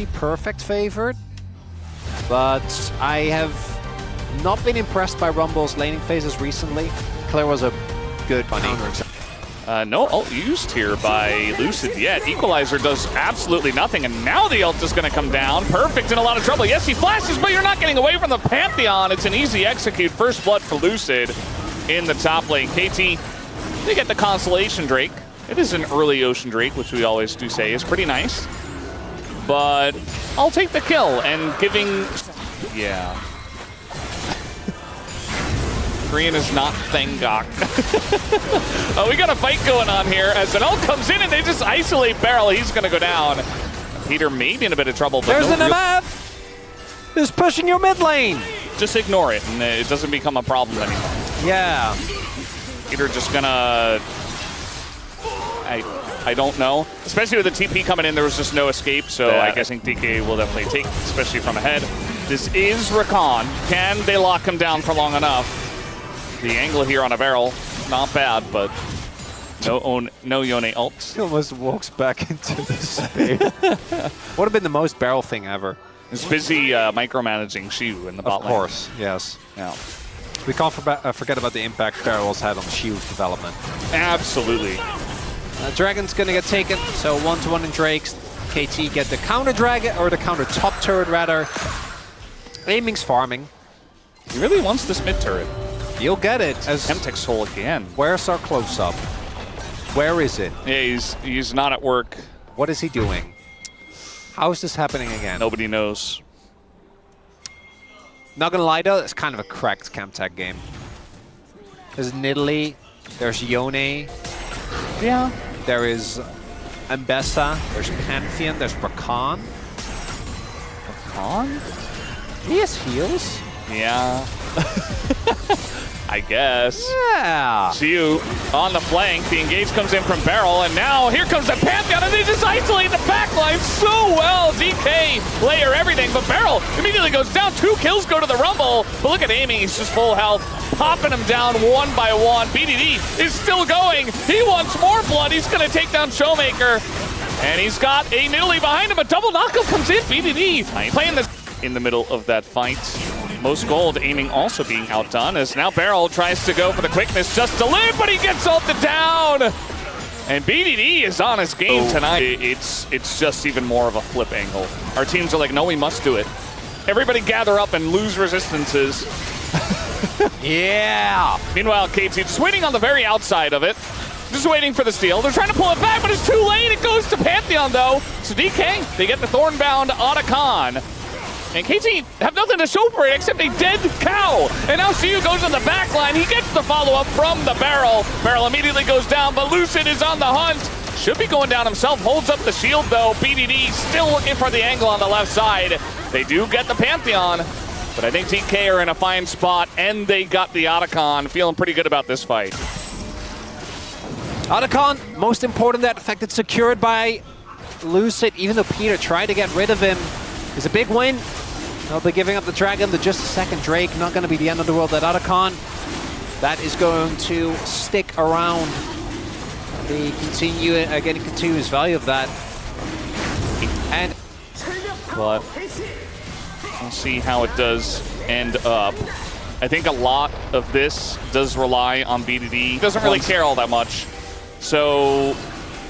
Perfect favorite, but I have not been impressed by Rumble's laning phases recently. Claire was a good counter. No ult used here by Lucid yet. Equalizer does absolutely nothing, and now the ult is going to come down. Perfect in a lot of trouble. Yes, he flashes, but you're not getting away from the Pantheon. It's an easy execute. First blood for Lucid in the top lane. KT, they get the Constellation Drake. It is an early Ocean Drake, which we always do say is pretty nice. But I'll take the kill, and giving... Yeah. Korean is not Thengok. Oh, we got a fight going on here as an ult comes in and they just isolate Beryl. He's going to go down. Peter may be in a bit of trouble. But there's an MF! Who's pushing your mid lane? Just ignore it and it doesn't become a problem anymore. Yeah. Peter just gonna... I don't know. Especially with the TP coming in, there was just no escape, so I guess DK will definitely take, especially from ahead. This is Rakan. Can they lock him down for long enough? The angle here on a barrel, not bad, but no Yone ult. He almost walks back into the space. Would have been the most barrel thing ever. He's busy micromanaging Xiu in the bot lane. Of course, yes. Yeah. We can't forget about the impact barrels had on Xiu's development. Absolutely. Dragon's gonna get taken, so 1-to-1 in Drake's. KT get the counter dragon, or the counter top turret rather. Aiming's farming. He really wants this mid turret. You'll get it. As Hemtech's hole again. Where's our close-up? Where is it? Yeah, he's not at work. What is he doing? How is this happening again? Nobody knows. Not gonna lie though, it's kind of a cracked Chemtech game. There's Nidalee, there's Yone. Yeah. There is Ambessa, there's Pantheon, there's Rakan. Rakan? He has heals. Yeah. I guess. Yeah. Xiu on the flank. The engage comes in from Beryl, and now here comes the Pantheon, and they just isolate the backline so well. DK layer everything, but Beryl immediately goes down. 2 kills go to the Rumble, but look at aiming. He's just full health, popping him down one by one. BDD is still going. He wants more blood. He's going to take down Showmaker, and he's got a Nidalee behind him. A double knockup comes in. BDD playing this in the middle of that fight. Most gold aiming also being outdone as now Beryl tries to go for the quickness just to live, but he gets ulted down. And BDD is on his game tonight. It's just even more of a flip angle. Our teams are like, no, we must do it. Everybody gather up and lose resistances. Yeah. Meanwhile, KT just waiting on the very outside of it. Just waiting for the steal. They're trying to pull it back, but it's too late. It goes to Pantheon, though. So DK, they get the Thornbound Otacon. And KT have nothing to show for it except a dead cow. And now Xiu goes on the back line. He gets the follow-up from the Beryl. Beryl immediately goes down, but Lucid is on the hunt. Should be going down himself. Holds up the shield, though. BDD still looking for the angle on the left side. They do get the Pantheon, but I think TK are in a fine spot, and they got the Otacon. Feeling pretty good about this fight. Otacon, most important, that fact it's secured by Lucid, even though Peter tried to get rid of him. It's a big win. They'll be giving up the Dragon to just a second Drake. Not going to be the end of the world. That Otacon, that is going to stick around. The getting continuous value of that. And but we'll see how it does end up. I think a lot of this does rely on BDD. He doesn't really care all that much. So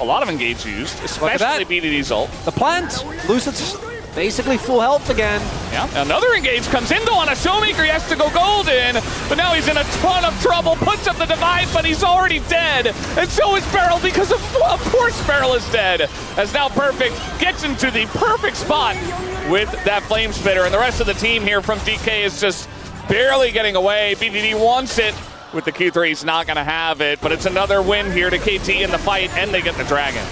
a lot of engage used, especially BDD's ult. The plant, Lucid's basically full health again. Yeah, another engage comes into on a Showmaker. He has to go golden, but now he's in a ton of trouble. Puts up the divide, but he's already dead. And so is Beryl, because of course Beryl is dead. As now Perfect gets into the perfect spot with that Flame Spitter. And the rest of the team here from DK is just barely getting away. BDD wants it. With the Q3, he's not going to have it, but it's another win here to KT in the fight, and they get the Dragon.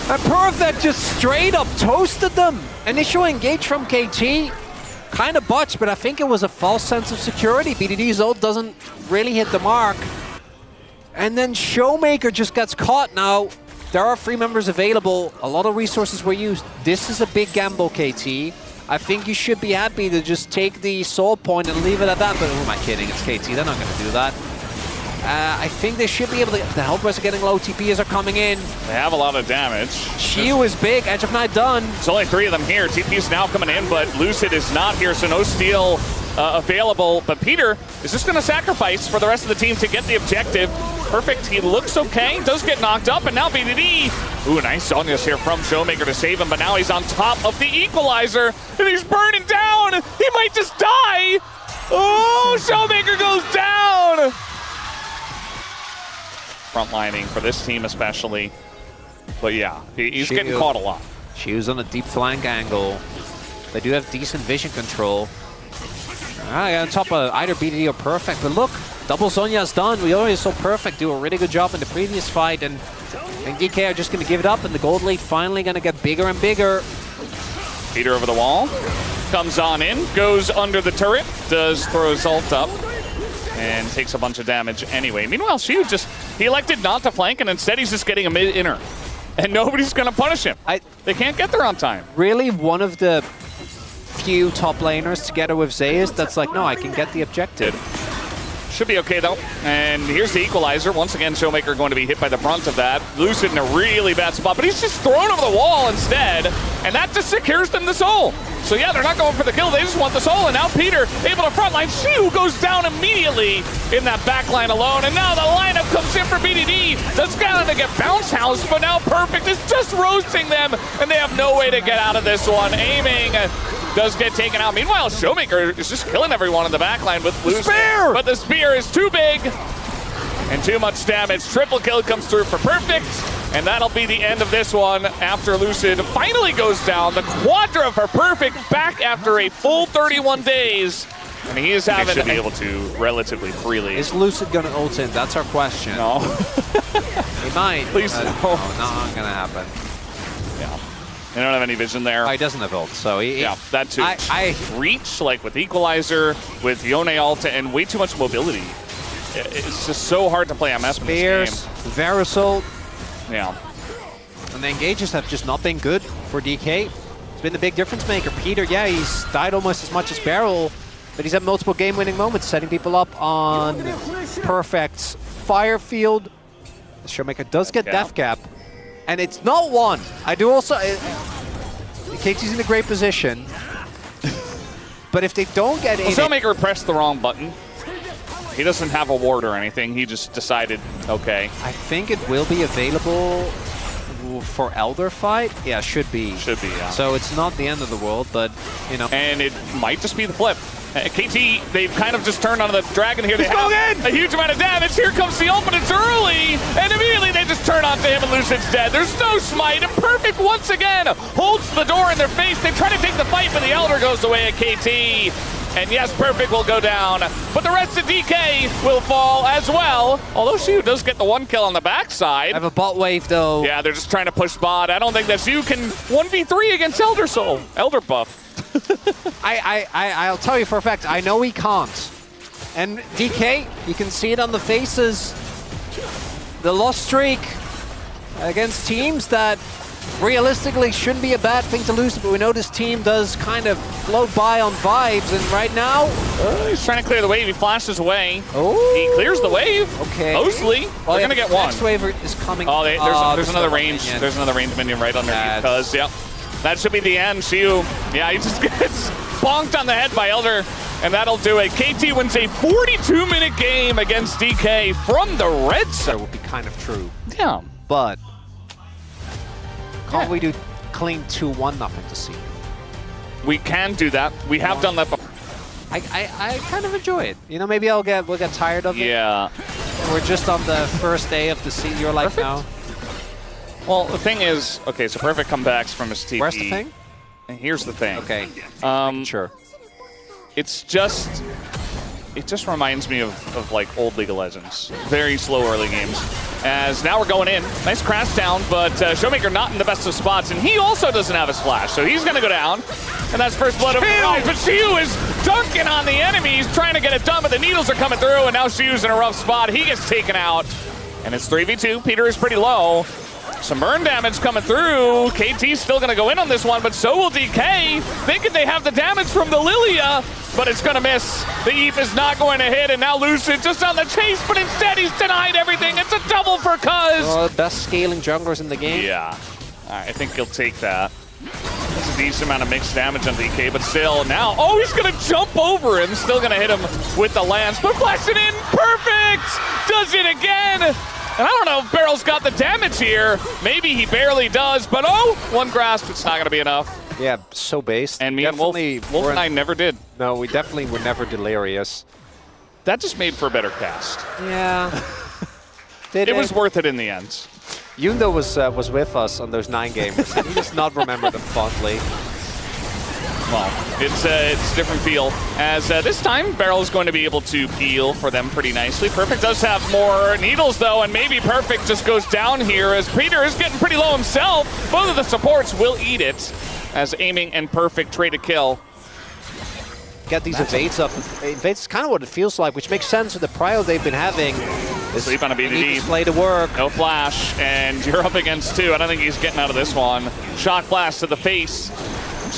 And Perfect just straight up toasted them. Initial engage from KT, kind of botched, but I think it was a false sense of security. BDD's ult doesn't really hit the mark. And then Showmaker just gets caught now. There are 3 members available. A lot of resources were used. This is a big gamble, KT. I think you should be happy to just take the soul point and leave it at that. But who am I kidding? It's KT. They're not going to do that. I think they should be able to. The helpers are getting low. TPs are coming in. They have a lot of damage. Shiu is big. Edge of Night done. There's only 3 of them here. TP's now coming in, but Lucid is not here, so no steal available. But Peter is just going to sacrifice for the rest of the team to get the objective. Perfect. He looks okay. Does get knocked up, and now BDD. Ooh, nice Zonius here from Showmaker to save him, but now he's on top of the equalizer, and he's burning down. He might just die. Oh, Showmaker goes down. Frontlining for this team especially. But yeah, he's getting caught a lot. She was on a deep flank angle. They do have decent vision control. On top of either BDD or Perfect, but look, double Sonya's done. We already saw Perfect do a really good job in the previous fight, and DK are just going to give it up, and the gold lead finally going to get bigger and bigger. Peter over the wall, comes on in, goes under the turret, does throw his ult up, and takes a bunch of damage anyway. Meanwhile, Shiu he elected not to flank, and instead he's just getting a mid-inner, and nobody's going to punish him. They can't get there on time. Really, one of the few top laners together with Zeus that's like, no, I can get the objective. Should be okay, though. And here's the equalizer. Once again, Showmaker going to be hit by the brunt of that. Lucid in a really bad spot, but he's just thrown over the wall instead, and that just secures them the soul. So yeah, they're not going for the kill. They just want the soul, and now Peter able to frontline. Shiu goes down immediately in that backline alone, and now the lineup comes in for BDD. That's going to get bounce housed, but now Perfect is just roasting them, and they have no way to get out of this one. Aiming does get taken out. Meanwhile, Showmaker is just killing everyone in the backline with Lucid. Spear! But the spear is too big and too much damage. Triple kill comes through for Perfect, and that'll be the end of this one after Lucid finally goes down. The Quadra for Perfect back after a full 31 days, and he is having... He should be able to relatively freely. Is Lucid going to ult in? That's our question. No. He might. Please no. no. Not going to happen. Yeah. They don't have any vision there. Oh, he doesn't have ult, so he... Yeah, that too. I reach, like with Equalizer, with Yone Alta, and way too much mobility. It's just so hard to play MS in this Spears, game. Verisol, Yeah. and the engages have just not been good for DK. It's been the big difference maker. Peter, yeah, he's died almost as much as Beryl, but he's had multiple game-winning moments, setting people up on Perfect's fire field. The Showmaker does get Death Cap, and it's not one. I do also... KT's in a great position, but if they don't get in... Showmaker pressed the wrong button. He doesn't have a ward or anything. He just decided, okay. I think it will be available for Elder fight. Yeah, should be. Should be, yeah. So it's not the end of the world, but, you know. And it might just be the flip. KT, they've kind of just turned on the dragon here. They have a huge amount of damage. Here comes the ult, but it's early. And immediately they just turn onto him and Lucid's dead. There's no smite. And Perfect once again holds the door in their face. They try to take the fight, but the Elder goes away at KT. And yes, Perfect will go down, but the rest of DK will fall as well. Although Shiu does get the one kill on the backside. I have a bot wave, though. Yeah, they're just trying to push bot. I don't think that Shiu can 1v3 against Elder Soul. Elder buff. I'll tell you for a fact, I know he can't. And DK, you can see it on the faces. The lost streak against teams that realistically shouldn't be a bad thing to lose, but we know this team does kind of float by on vibes, and right now... he's trying to clear the wave. He flashes away. Oh. He clears the wave. Okay. Mostly. Well, they're going to get one. Next wave is coming. Oh, there's another range. Minion. There's another range minion right underneath. Because, yep. That should be the end. Shiu. Yeah, he just gets bonked on the head by Elder, and that'll do it. KT wins a 42-minute game against DK from the red side. That would be kind of true. Yeah. But can't we do clean 2-1 nothing to see? We can do that. We have done that before. I kind of enjoy it. You know, maybe we'll get tired of it. Yeah. We're just on the first day of the season. You're like, now. Well, the thing is, okay, so Perfect comebacks from his TP. Where's the thing? And here's the thing. Okay. Sure. It just reminds me of like old League of Legends. Very slow early games. As now we're going in. Nice crash down, but Showmaker not in the best of spots, and he also doesn't have his flash, so he's going to go down. And that's first blood of Rise, but Shiu is dunking on the enemy. He's trying to get it done, but the needles are coming through, and now Shiu's in a rough spot. He gets taken out, and it's 3v2. Peter is pretty low. Some burn damage coming through. KT's still going to go in on this one, but so will DK. Thinking they have the damage from the Lilia, but it's going to miss. The Eve is not going to hit, and now Lucid just on the chase, but instead he's denied everything. It's a double for Cuz. Best scaling junglers in the game. Yeah, I think he'll take that. That's a decent amount of mixed damage on DK, but still now, oh, he's going to jump over him. Still going to hit him with the lance, but flashes it in. Perfect! Does it again. And I don't know if Barrel's got the damage here. Maybe he barely does, but oh, one grasp, it's not going to be enough. Yeah, so based. And me and Wolf and I never did. No, we definitely were never delirious. That just made for a better cast. Yeah. It was worth it in the end. Yundo was with us on those 9 games. He does not remember them fondly. Well, it's a different feel. As this time, Barrel is going to be able to peel for them pretty nicely. Perfect does have more needles, though, and maybe Perfect just goes down here as Peter is getting pretty low himself. Both of the supports will eat it as Aiming and Perfect trade a kill. Get these evades up. Evades is kind of what it feels like, which makes sense with the prio they've been having. Sleep on a BDD. Play to work. No flash, and you're up against 2. I don't think he's getting out of this one. Shock blast to the face.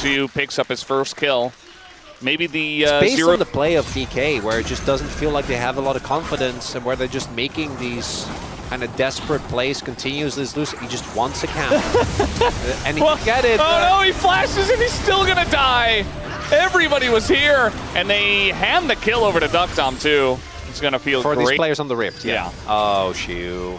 Chu picks up his first kill. Maybe the it's based zero on the play of DK, where it just doesn't feel like they have a lot of confidence, and where they're just making these kind of desperate plays continuously. He just wants a count, and he can get it. Oh no, he flashes and he's still gonna die. Everybody was here, and they hand the kill over to Duckdom too. It's gonna feel for great. these players on the Rift. Yeah. Oh, Chu.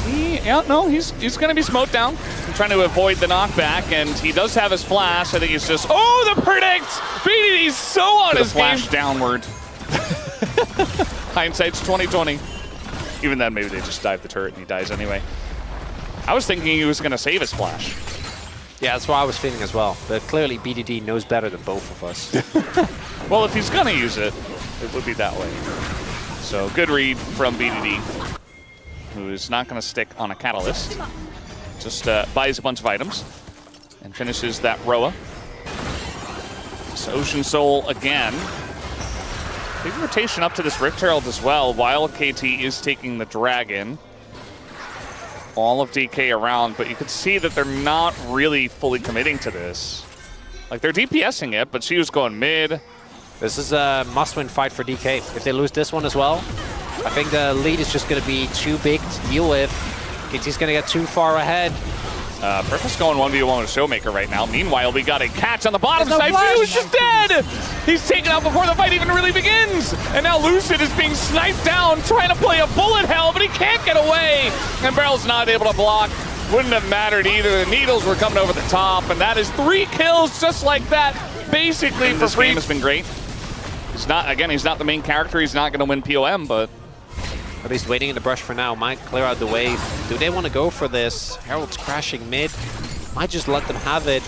He's going to be smoked down. I'm trying to avoid the knockback, and he does have his flash. I think he's just, oh, the predict! BDD's so on his flash game. downward. Hindsight's 2020. Even then, maybe they just dive the turret and he dies anyway. I was thinking he was going to save his flash. Yeah, that's what I was feeling as well. But clearly, BDD knows better than both of us. Well, if he's going to use it, it would be that way. So, good read from BDD, who is not going to stick on a catalyst. Just buys a bunch of items and finishes that Roa. It's Ocean Soul again. Big rotation up to this Rift Herald as well, while KT is taking the Dragon. All of DK around, but you can see that they're not really fully committing to this. Like, they're DPSing it, but she was going mid. This is a must-win fight for DK. If they lose this one as well, I think the lead is just going to be too big to deal with. KT's going to get too far ahead. Perfect's going 1v1 with Showmaker right now. Meanwhile, we got a catch on the bottom side. Flash. Zeus is dead! He's taken out before the fight even really begins! And now Lucid is being sniped down, trying to play a bullet hell, but he can't get away! And Barrel's not able to block. Wouldn't have mattered either. The needles were coming over the top, and that is 3 kills just like that, basically for This free. game has been great. He's not the main character. He's not going to win POM, but At least waiting in the brush for now. Might clear out the wave. Do they want to go for this? Herald's crashing mid. Might just let them have it.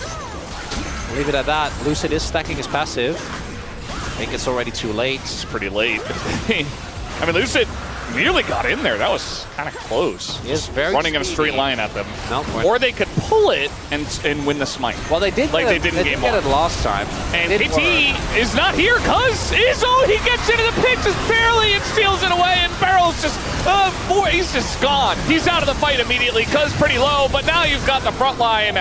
Leave it at that. Lucid is stacking his passive. I think it's already too late. it's pretty late. I mean, Lucid nearly got in there. That was kind of close. He is very running in a straight speedy. line at them. No, Or they could pull it and win the smite. well, they did. Like get they it, didn't they game did get one. it last time. And It did KT work. is not here, cuz Izzo, he gets into the pit just barely and steals it away, and Barrel's just, he's just gone. He's out of the fight immediately, cuz pretty low, but now you've got the front line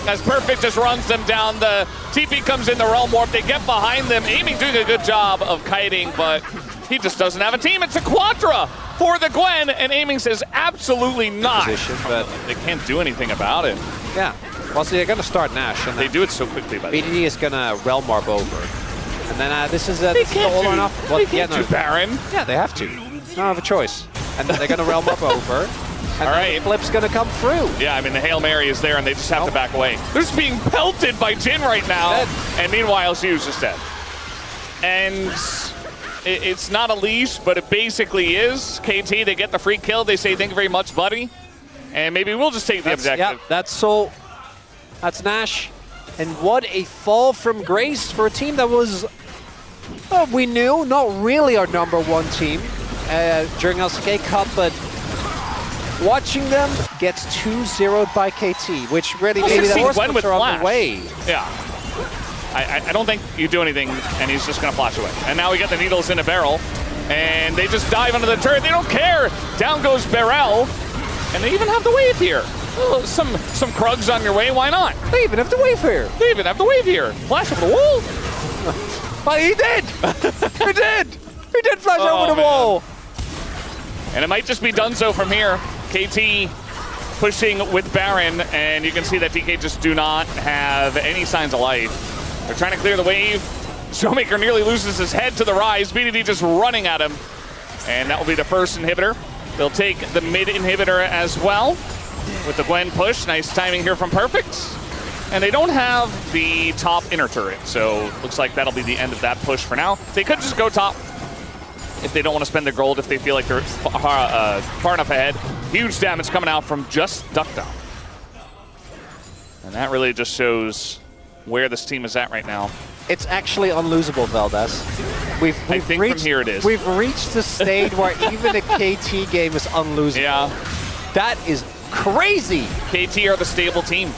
as Perfect just runs them down. The TP comes in the Realm Warp, they get behind them. Aiming doing a good job of kiting, but he just doesn't have a team. It's a Quadra for the Gwen, and Aiming says absolutely not. Position, but They can't do anything about it. yeah. Well, see, they're going to start Nash, and They do it so quickly, by the way. BDD is going to Realm Warp over. And then this is They this is the can't all do, or nothing. Well, they can't yeah, no, do Baron. yeah, they have to. They don't have a choice. And then they're going to Realm Warp over. And All then right. the flip's going to come through. Yeah, I mean, the Hail Mary is there, and they just have to back away. They're just being pelted by Jin right now, Dead. and meanwhile, Zeus is dead. And it's not a leash, but it basically is. KT, they get the free kill. They say, thank you very much, buddy. And maybe we'll just take the objective. Yeah, that's Soul. That's Nash. And what a fall from grace for a team that was, we knew, not really our #1 team during LCK Cup, but watching them gets 2-0'd by KT, which really Well, maybe the 16 horse Gwen with are on flash. the way. Yeah. I don't think you do anything, and he's just going to flash away. And now we get the needles in a barrel, and they just dive under the turret. They don't care. Down goes Barrel. And they even have the wave here. Oh, some Krugs on your way, why not? They even have to wave here. They even have the wave here. Flash over the wall. But he did! He did! He did flash over the man. wall! And it might just be done so from here. KT pushing with Baron, and you can see that DK just do not have any signs of life. They're trying to clear the wave. Showmaker nearly loses his head to the rise. BDD just running at him. And that will be the first inhibitor. They'll take the mid inhibitor as well with the Gwen push. Nice timing here from Perfect. And they don't have the top inner turret, so looks like that'll be the end of that push for now. They could just go top if they don't want to spend their gold, if they feel like they're far enough ahead. Huge damage coming out from just Duck Down. And that really just shows where this team is at right now. It's actually unlosable, Valdez. I think reached, from here it is. We've reached the stage where even a KT game is unlosable. Yeah. That is crazy. KT are the stable team.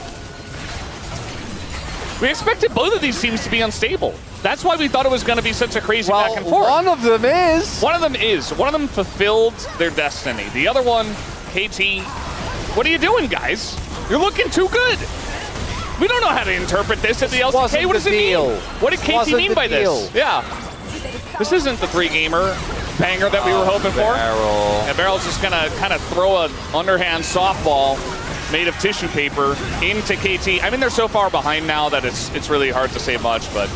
We expected both of these teams to be unstable. That's why we thought it was going to be such a crazy back and forth. One of them is. One of them is. One of them fulfilled their destiny. The other one, KT, what are you doing, guys? You're looking too good. We don't know how to interpret this at the LCK. What does it mean? What did KT mean by this? Yeah. This isn't the 3-gamer banger that we were hoping for. And Barrel's just going to kind of throw an underhand softball made of tissue paper into KT. I mean, they're so far behind now that it's really hard to say much, but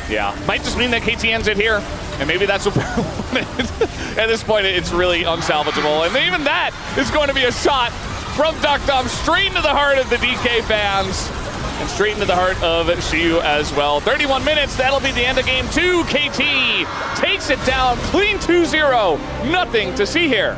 yeah. Might just mean that KT ends it here, and maybe that's what Barrel wanted. At this point, it's really unsalvageable, and even that is going to be a shot from Duck Dom straight into the heart of the DK fans, and straight into the heart of Shiyu as well. 31 minutes, that'll be the end of game 2. KT takes it down, clean 2-0. Nothing to see here.